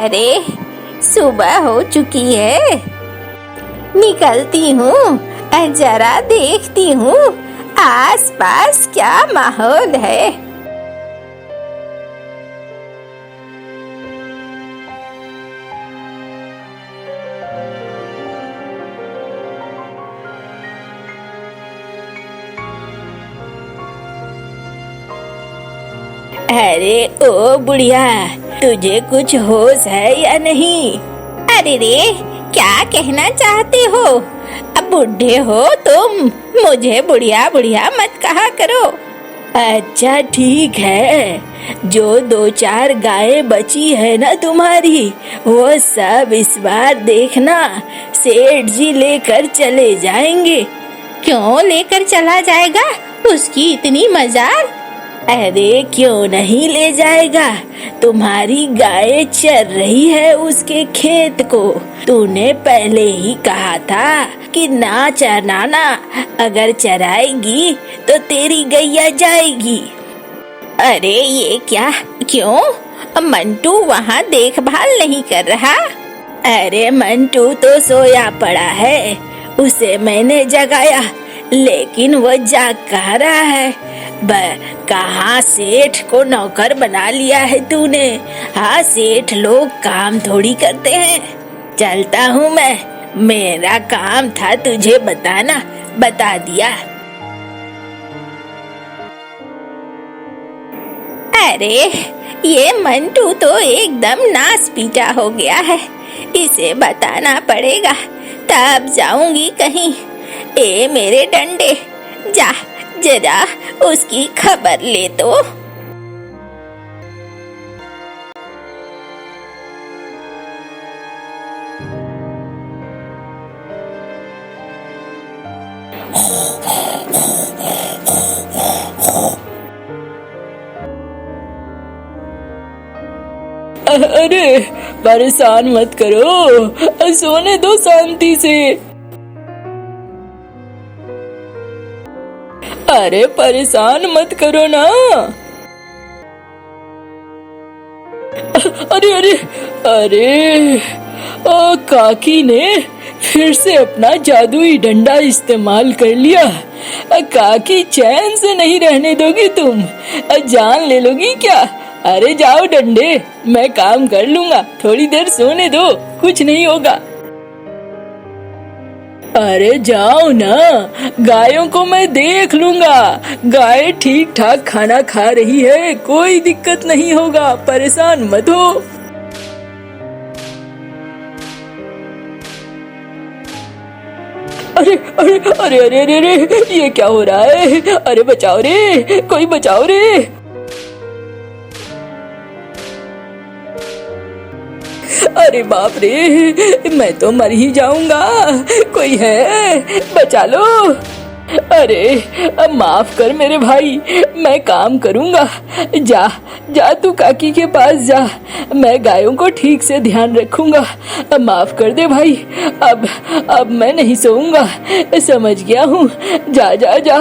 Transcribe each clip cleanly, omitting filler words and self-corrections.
अरे सुबह हो चुकी है, निकलती हूँ, जरा देखती हूँ आसपास क्या माहौल है। अरे ओ बुढ़िया, तुझे कुछ होश है या नहीं? अरे रे, क्या कहना चाहते हो? अब बुढ़े हो तुम, मुझे बुढ़िया बुढ़िया मत कहा करो। अच्छा ठीक है, जो 2-4 गायें बची है ना तुम्हारी, वो सब इस बार देखना सेठ जी लेकर चले जाएंगे। क्यों लेकर चला जाएगा? उसकी इतनी मजाल? अरे क्यों नहीं ले जाएगा, तुम्हारी गाय चर रही है उसके खेत को। तूने पहले ही कहा था कि ना चराना, अगर चराएगी तो तेरी गैया जाएगी। अरे ये क्या, क्यों? मंटू वहाँ देखभाल नहीं कर रहा? अरे मंटू तो सोया पड़ा है, उसे मैंने जगाया, लेकिन वो जाग कहाँ रहा है। कहाँ सेठ को नौकर बना लिया है तूने? हाँ, सेठ लोग काम थोड़ी करते हैं। चलता हूँ मैं, मेरा काम था तुझे बताना, बता दिया। अरे ये मंटू तो एकदम नास पीटा हो गया है, इसे बताना पड़ेगा, तब जाऊंगी कहीं। ए मेरे डंडे, जा जरा उसकी खबर ले तो। अरे परेशान मत करो, सोने दो शांति से। अरे परेशान मत करो ना। अरे अरे अरे, काकी ने फिर से अपना जादुई डंडा इस्तेमाल कर लिया। काकी चैन से नहीं रहने दोगी तुम, जान ले लोगी क्या? अरे जाओ डंडे, मैं काम कर लूंगा, थोड़ी देर सोने दो, कुछ नहीं होगा। अरे जाओ ना, गायों को मैं देख लूंगा, गाय ठीक ठाक खाना खा रही है, कोई दिक्कत नहीं होगा, परेशान मत हो। अरे अरे अरे अरे अरे अरे, ये क्या हो रहा है? अरे बचाओ रे, कोई बचाओ रे। अरे बाप रे, मैं तो मर ही जाऊंगा, कोई है? बचा लो। अरे अब माफ कर मेरे भाई, मैं काम करूंगा। जा जा तू काकी के पास जा, मैं गायों को ठीक से ध्यान रखूंगा। अब माफ कर दे भाई, अब मैं नहीं सोऊंगा, समझ गया हूँ। जा जा जा।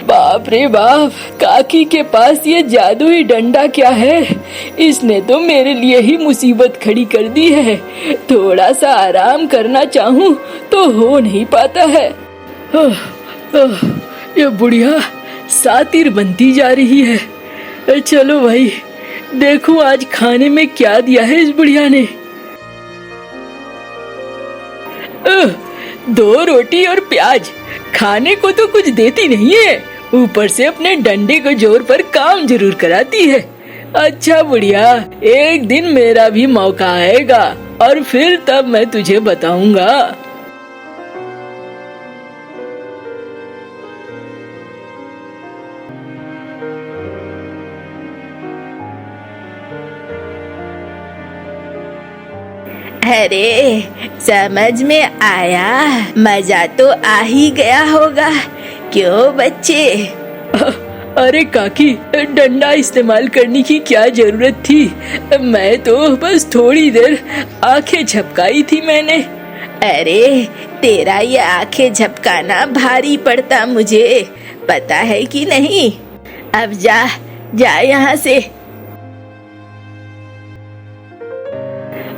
बाप रे बाप, काकी के पास ये जादुई डंडा क्या है? इसने तो मेरे लिए ही मुसीबत खड़ी कर दी है। थोड़ा सा आराम करना चाहूँ तो हो नहीं पाता है। ये बुढ़िया सातिर बनती जा रही है। चलो भाई, देखूं आज खाने में क्या दिया है इस बुढ़िया ने। 2 रोटी और प्याज, खाने को तो कुछ देती नहीं है, ऊपर से अपने डंडे को जोर पर काम जरूर कराती है। अच्छा बुढ़िया, एक दिन मेरा भी मौका आएगा और फिर तब मैं तुझे बताऊंगा। अरे समझ में आया, मजा तो आ ही गया होगा, क्यों बच्चे? अरे काकी, डंडा इस्तेमाल करने की क्या जरूरत थी? मैं तो बस थोड़ी देर आंखें झपकाई थी मैंने। अरे तेरा ये आंखें झपकाना भारी पड़ता मुझे, पता है कि नहीं? अब जा जा यहाँ से।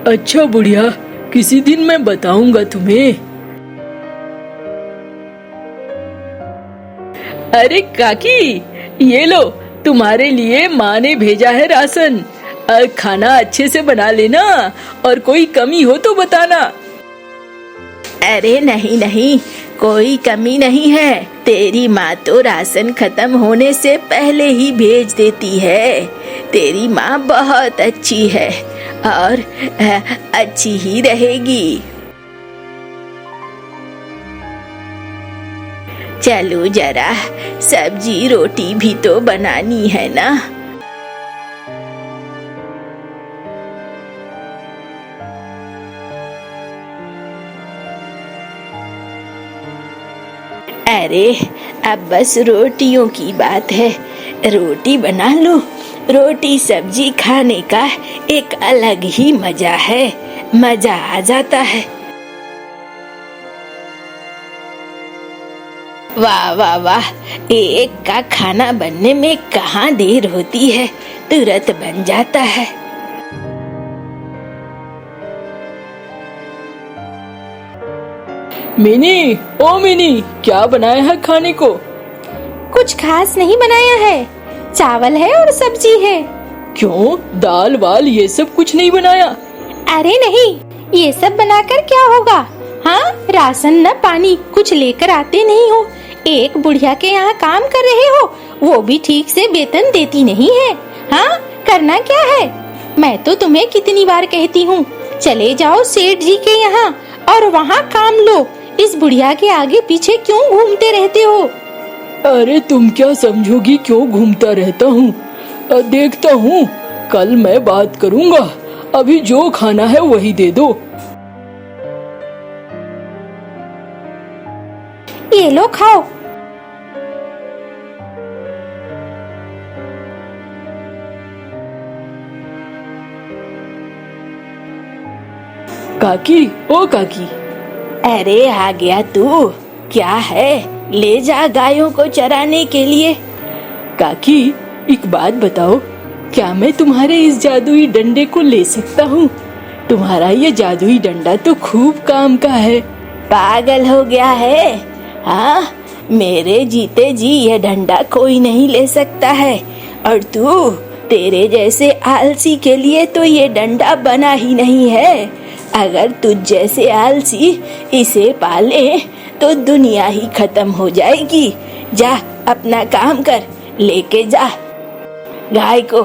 अच्छा बुढ़िया, किसी दिन मैं बताऊंगा तुम्हें। अरे काकी, ये लो, तुम्हारे लिए माँ ने भेजा है राशन। खाना अच्छे से बना लेना और कोई कमी हो तो बताना। अरे नहीं नहीं, कोई कमी नहीं है। तेरी माँ तो राशन खत्म होने से पहले ही भेज देती है। तेरी माँ बहुत अच्छी है और अच्छी ही रहेगी। चलो जरा, सब्जी रोटी भी तो बनानी है ना। अरे अब बस रोटियों की बात है, रोटी बना लो। रोटी सब्जी खाने का एक अलग ही मजा है, मजा आ जाता है। वाह वाह वाह, एक का खाना बनने में कहाँ देर होती है, तुरंत बन जाता है। मिनी, ओ मिनी, क्या बनाया है खाने को? कुछ खास नहीं बनाया है, चावल है और सब्जी है। क्यों, दाल वाल ये सब कुछ नहीं बनाया? अरे नहीं, ये सब बनाकर क्या होगा। हाँ, राशन न पानी कुछ लेकर आते नहीं हो। एक बुढ़िया के यहाँ काम कर रहे हो, वो भी ठीक से वेतन देती नहीं है। हाँ, करना क्या है। मैं तो तुम्हें कितनी बार कहती हूँ, चले जाओ सेठ जी के यहाँ और वहाँ काम लो। इस बुढ़िया के आगे पीछे क्यों घूमते रहते हो? अरे तुम क्या समझोगी क्यों घूमता रहता हूँ? देखता हूँ, कल मैं बात करूँगा। अभी जो खाना है वही दे दो। ये लो, खाओ। काकी, ओ काकी। अरे आ गया तू, क्या है? ले जा गायों को चराने के लिए। काकी, एक बात बताओ, क्या मैं तुम्हारे इस जादुई डंडे को ले सकता हूँ? तुम्हारा ये जादुई डंडा तो खूब काम का है। पागल हो गया है? हाँ, मेरे जीते जी ये डंडा कोई नहीं ले सकता है। और तू, तेरे जैसे आलसी के लिए तो ये डंडा बना ही नहीं है। अगर तुझ जैसे आलसी इसे पाले तो दुनिया ही खत्म हो जाएगी। जा अपना काम कर, लेके जा गाय को।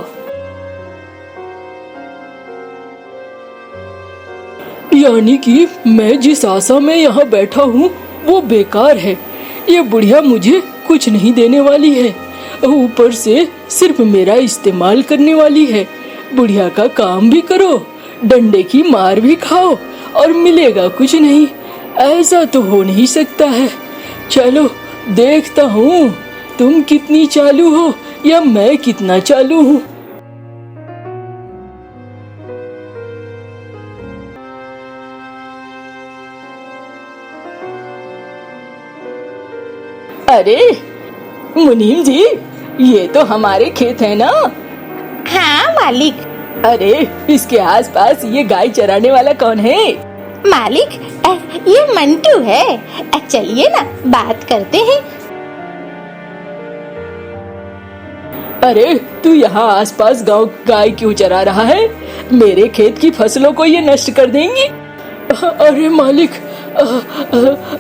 यानी कि मैं जिस आशा में यहाँ बैठा हूँ वो बेकार है। ये बुढ़िया मुझे कुछ नहीं देने वाली है, ऊपर से सिर्फ मेरा इस्तेमाल करने वाली है। बुढ़िया का काम भी करो, डंडे की मार भी खाओ और मिलेगा कुछ नहीं। ऐसा तो हो नहीं सकता है। चलो देखता हूँ तुम कितनी चालू हो या मैं कितना चालू हूँ। अरे मुनीम जी, ये तो हमारे खेत है ना? हाँ मालिक। अरे इसके आसपास ये गाय चराने वाला कौन है? मालिक, ये मंटू है। चलिए ना, बात करते हैं। अरे तू यहाँ आसपास गांव गाय क्यों चरा रहा है? मेरे खेत की फसलों को ये नष्ट कर देंगी। अरे मालिक,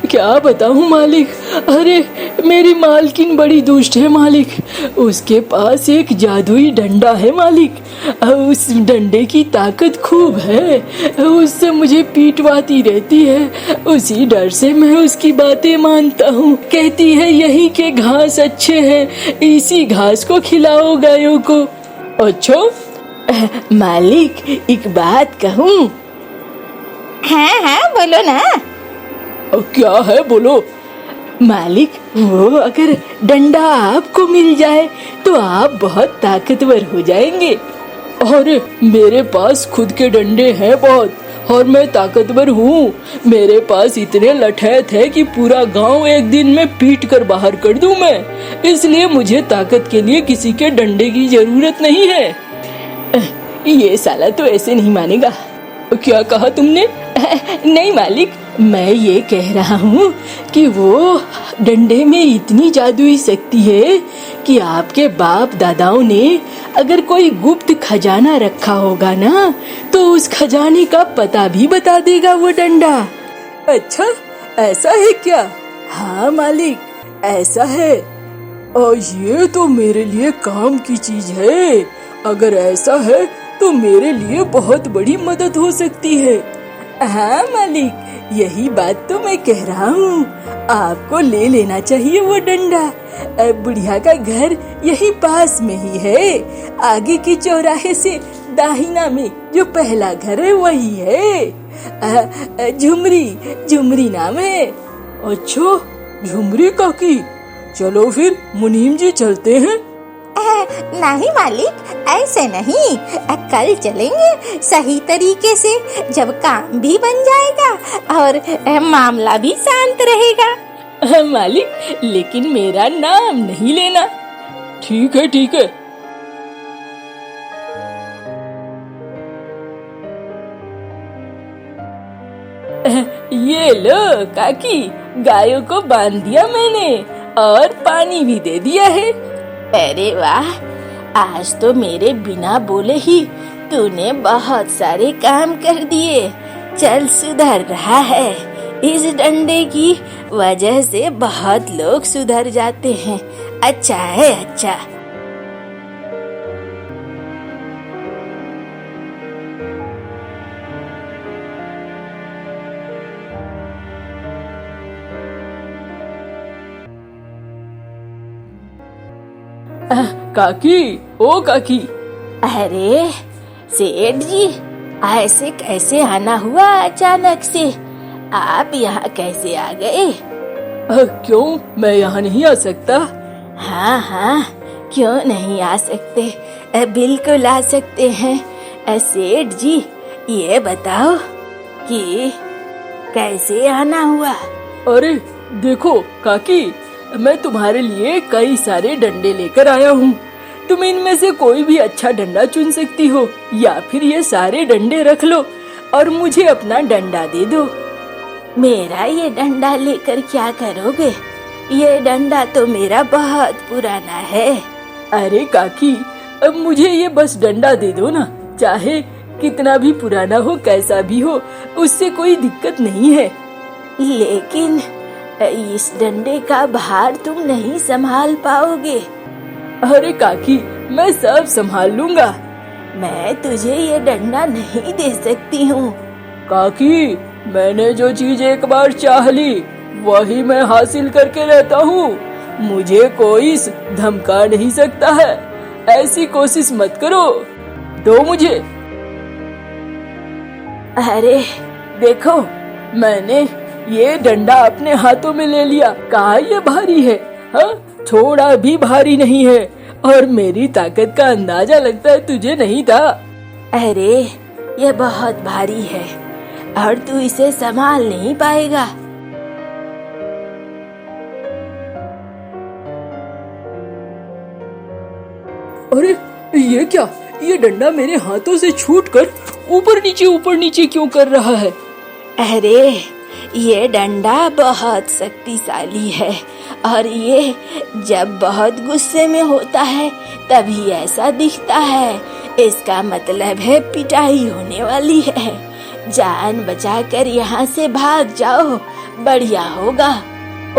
क्या बताऊं मालिक। अरे मेरी मालकिन बड़ी दुष्ट है मालिक। उसके पास एक जादुई डंडा है मालिक। उस डंडे की ताकत खूब है, उससे मुझे पीटवाती रहती है। उसी डर से मैं उसकी बातें मानता हूँ। कहती है यहीं के घास अच्छे हैं, इसी घास को खिलाओ गायों को। अच्छा मालिक, एक बात कहूँ? हाँ हाँ, बोलो ना। क्या है, बोलो। मालिक, वो अगर डंडा आपको मिल जाए तो आप बहुत ताकतवर हो जाएंगे। अरे मेरे पास खुद के डंडे हैं बहुत और मैं ताकतवर हूँ। मेरे पास इतने लठैत है कि पूरा गांव एक दिन में पीट कर बाहर कर दूं मैं। इसलिए मुझे ताकत के लिए किसी के डंडे की जरूरत नहीं है। ये साला तो ऐसे नहीं मानेगा। क्या कहा तुमने? नहीं मालिक, मैं ये कह रहा हूँ कि वो डंडे में इतनी जादुई शक्ति है कि आपके बाप दादाओं ने अगर कोई गुप्त खजाना रखा होगा ना, तो उस खजाने का पता भी बता देगा वो डंडा। अच्छा, ऐसा है क्या? हाँ मालिक, ऐसा है। और ये तो मेरे लिए काम की चीज है। अगर ऐसा है तो मेरे लिए बहुत बड़ी मदद हो सकती है। हाँ मालिक, यही बात तो मैं कह रहा हूँ। आपको ले लेना चाहिए वो डंडा। बुढ़िया का घर यही पास में ही है। आगे के चौराहे से दाहिना में जो पहला घर है वही है। झुमरी नाम है। अच्छा, झुमरी काकी, चलो फिर मुनीम जी चलते हैं। नहीं मालिक, ऐसे नहीं। कल चलेंगे सही तरीके से, जब काम भी बन जाएगा और मामला भी शांत रहेगा। मालिक, लेकिन मेरा नाम नहीं लेना। ठीक है, ठीक है। ये लो काकी, गायों को बांध दिया मैंने और पानी भी दे दिया है। अरे वाह, आज तो मेरे बिना बोले ही तूने बहुत सारे काम कर दिए। चल, सुधर रहा है। इस डंडे की वजह से बहुत लोग सुधर जाते हैं। अच्छा है, अच्छा। काकी, ओ काकी। अरे सेठ जी, ऐसे कैसे आना हुआ अचानक से? आप यहाँ कैसे आ गए? क्यों, मैं यहाँ नहीं आ सकता? हाँ हाँ, क्यों नहीं आ सकते? बिल्कुल आ सकते हैं। सेठ जी, ये बताओ कि कैसे आना हुआ? अरे देखो काकी, मैं तुम्हारे लिए कई सारे डंडे लेकर आया हूँ। तुम इनमें से कोई भी अच्छा डंडा चुन सकती हो, या फिर ये सारे डंडे रख लो और मुझे अपना डंडा दे दो। मेरा ये डंडा लेकर क्या करोगे? ये डंडा तो मेरा बहुत पुराना है। अरे काकी, अब मुझे ये बस डंडा दे दो ना। चाहे कितना भी पुराना हो, कैसा भी हो, उससे कोई दिक्कत नहीं है। लेकिन इस डंडे का भार तुम नहीं संभाल पाओगे। अरे काकी, मैं सब संभाल लूंगा। मैं तुझे ये डंडा नहीं दे सकती हूँ। काकी, मैंने जो चीज एक बार चाह ली वही मैं हासिल करके रहता हूँ। मुझे कोई धमका नहीं सकता है। ऐसी कोशिश मत करो, दो मुझे। अरे देखो, मैंने ये डंडा अपने हाथों में ले लिया। कहा ये भारी है? हाँ, थोड़ा भी भारी नहीं है। और मेरी ताकत का अंदाजा लगता है तुझे नहीं था। अरे ये बहुत भारी है और तू इसे संभाल नहीं पाएगा। अरे ये क्या? ये डंडा मेरे हाथों से छूटकर ऊपर नीचे क्यों कर रहा है? अरे ये डंडा बहुत शक्तिशाली है और ये जब बहुत गुस्से में होता है तभी ऐसा दिखता है। इसका मतलब है पिटाई होने वाली है। जान बचाकर यहाँ से भाग जाओ, बढ़िया होगा।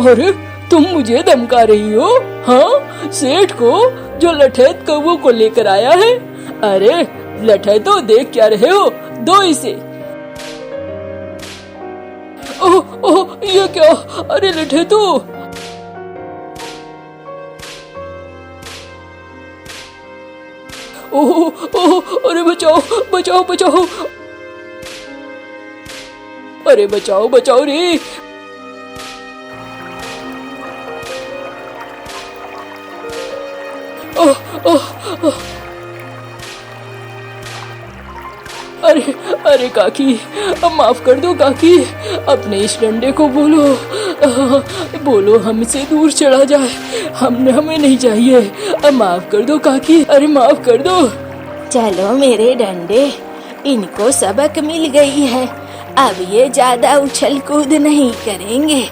अरे तुम मुझे धमका रही हो? हाँ, सेठ को जो लठैत कौवों को लेकर आया है। अरे लठैतो, देख क्या रहे हो? दो इसे। ओह ओह, ये क्या? अरे लठैतो। ओह ओह, अरे बचाओ बचाओ बचाओ। अरे बचाओ बचाओ रे। ओह ओह ओह। अरे अरे काकी, अब माफ कर दो काकी। अपने इस डंडे को बोलो, बोलो हमसे दूर चला जाए। हमें नहीं चाहिए। अब माफ कर दो काकी, अरे माफ कर दो। चलो मेरे डंडे, इनको सबक मिल गई है, अब ये ज्यादा उछल कूद नहीं करेंगे।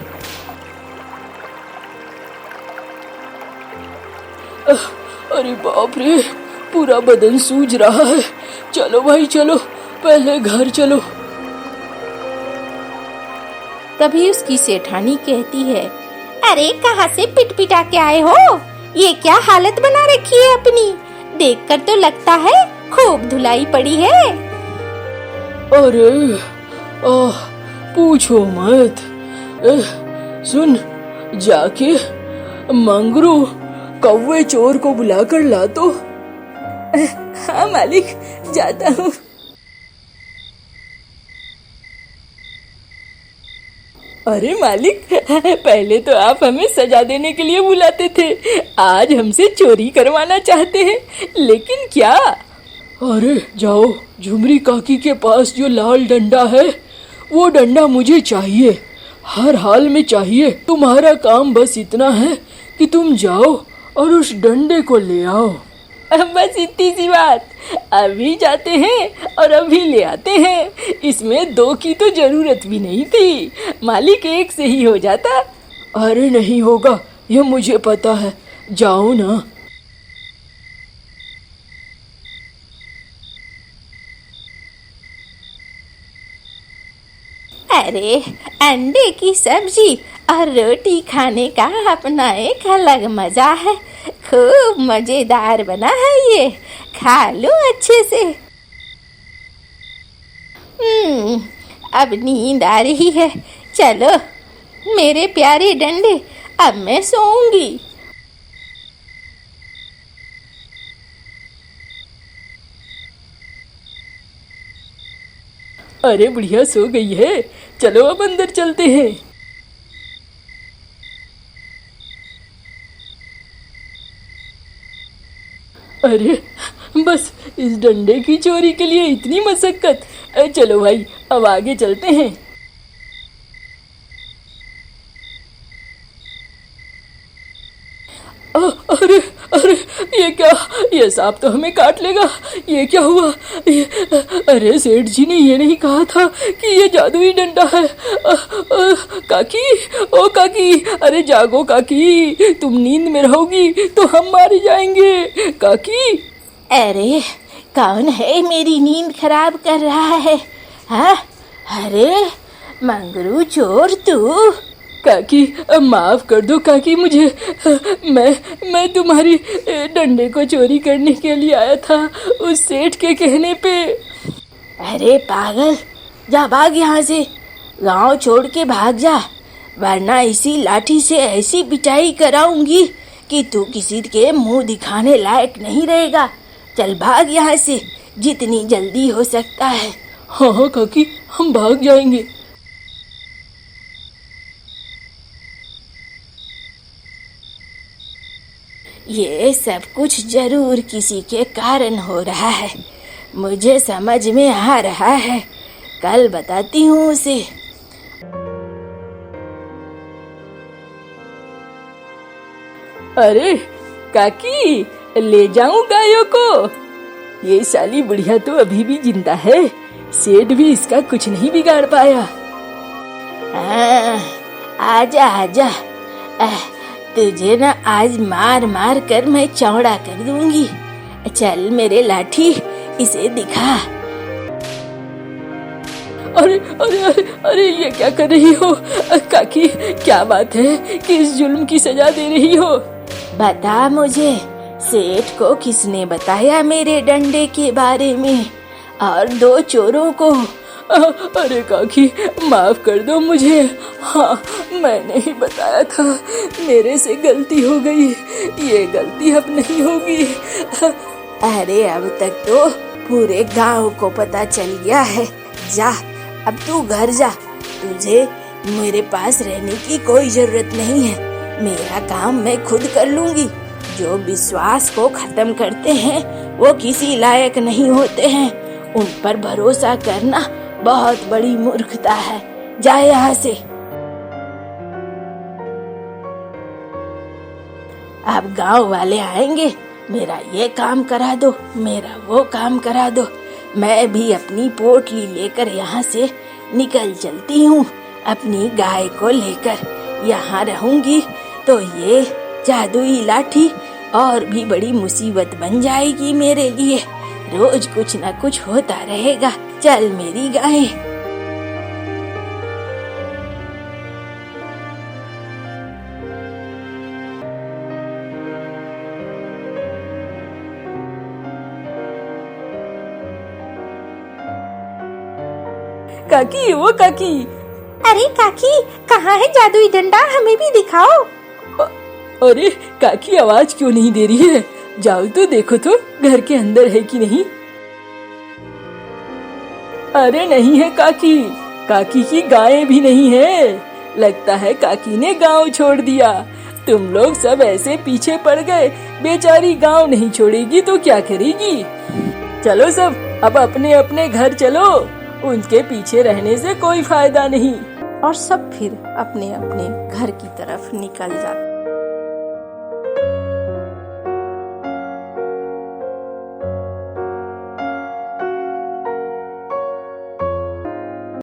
अरे बाप रे, पूरा बदन सूज रहा है। चलो भाई चलो, पहले घर चलो। तभी उसकी सेठानी कहती है, अरे कहाँ से पिट पिटा के आए हो? ये क्या हालत बना रखी है अपनी? देखकर तो लगता है खूब धुलाई पड़ी है। अरे पूछो मत। सुन, जाके मंगरू कौवे चोर को बुला कर ला तो। हाँ मालिक, जाता हूँ। अरे मालिक, पहले तो आप हमें सजा देने के लिए बुलाते थे, आज हमसे चोरी करवाना चाहते हैं, लेकिन क्या? अरे जाओ, झुमरी काकी के पास जो लाल डंडा है वो डंडा मुझे चाहिए, हर हाल में चाहिए। तुम्हारा काम बस इतना है कि तुम जाओ और उस डंडे को ले आओ। बस इतनी सी बात, अभी जाते हैं और अभी ले आते हैं। इसमें दो की तो जरूरत भी नहीं थी, मालिक एक से ही हो जाता। अरे नहीं होगा, ये मुझे पता है, जाओ ना। अरे अंडे की सब्जी और रोटी खाने का अपना एक अलग मजा है, खूब मजेदार बना है ये, खा लो अच्छे से। अब नींद आ रही है, चलो मेरे प्यारे डंडे, अब मैं सोऊंगी। अरे बुढ़िया सो गई है, चलो अब अंदर चलते हैं। अरे बस इस डंडे की चोरी के लिए इतनी मशक्कत। चलो भाई, अब आगे चलते हैं। अरे अरे, ये क्या? ये सांप तो हमें काट लेगा, ये क्या हुआ? अरे सेठ जी ने ये नहीं कहा था कि ये जादुई डंडा है? काकी, ओ काकी, अरे जागो काकी, तुम नींद में रहोगी तो हम मारे जाएंगे। काकी। अरे कौन है मेरी नींद खराब कर रहा है? हाँ, अरे मंगरू चोर तू? काकी माफ कर दो काकी, मुझे मैं तुम्हारी डंडे को चोरी करने के लिए आया था, उस सेठ के कहने पे। अरे पागल, जा भाग यहाँ से, गांव छोड़ के भाग जा, वरना इसी लाठी से ऐसी पिटाई कराऊंगी कि तू किसी के मुंह दिखाने लायक नहीं रहेगा। चल भाग यहाँ से, जितनी जल्दी हो सकता है। हाँ हाँ काकी, हम भाग जाएंगे। ये सब कुछ जरूर किसी के कारण हो रहा है, मुझे समझ में आ रहा है, कल बताती हूँ उसे। अरे काकी, ले जाऊं गायों को? ये साली बुढ़िया तो अभी भी जिंदा है, सेठ भी इसका कुछ नहीं बिगाड़ पाया। आजा आजा, तुझे ना आज मार मार कर मैं चौड़ा कर दूंगी। चल मेरे लाठी, इसे दिखा। अरे अरे अरे अरे, ये क्या कर रही हो काकी? क्या बात है कि इस जुल्म की सजा दे रही हो? बता मुझे, सेठ को किसने बताया मेरे डंडे के बारे में, और दो चोरों को? अरे काकी माफ कर दो मुझे, हाँ मैंने ही बताया था, मेरे से गलती हो गई, ये गलती अब नहीं होगी। अरे अब तक तो पूरे गांव को पता चल गया है, जा अब तू घर जा, तुझे मेरे पास रहने की कोई जरूरत नहीं है, मेरा काम मैं खुद कर लूंगी। जो विश्वास को खत्म करते हैं वो किसी लायक नहीं होते हैं, उन पर भरोसा करना बहुत बड़ी मूर्खता है, जा यहाँ से। अब गांव वाले आएंगे, मेरा ये काम करा दो, मेरा वो काम करा दो, मैं भी अपनी पोटली लेकर यहाँ से निकल चलती हूँ। अपनी गाय को लेकर यहाँ रहूंगी तो ये जादुई लाठी और भी बड़ी मुसीबत बन जाएगी मेरे लिए। रोज कुछ न कुछ होता रहेगा। चल मेरी गाय। काकी, वो काकी। अरे काकी, कहाँ है जादुई डंडा? हमें भी दिखाओ। अरे काकी, आवाज क्यों नहीं दे रही है? जाओ तो देखो तो घर के अंदर है कि नहीं। अरे नहीं है काकी, काकी की गायें भी नहीं है। लगता है काकी ने गांव छोड़ दिया। तुम लोग सब ऐसे पीछे पड़ गए। बेचारी गांव नहीं छोड़ेगी तो क्या करेगी? चलो सब अब अपने अपने घर चलो। उनके पीछे रहने से कोई फायदा नहीं। और सब फिर अपने अपने घर की तरफ निकल जाते।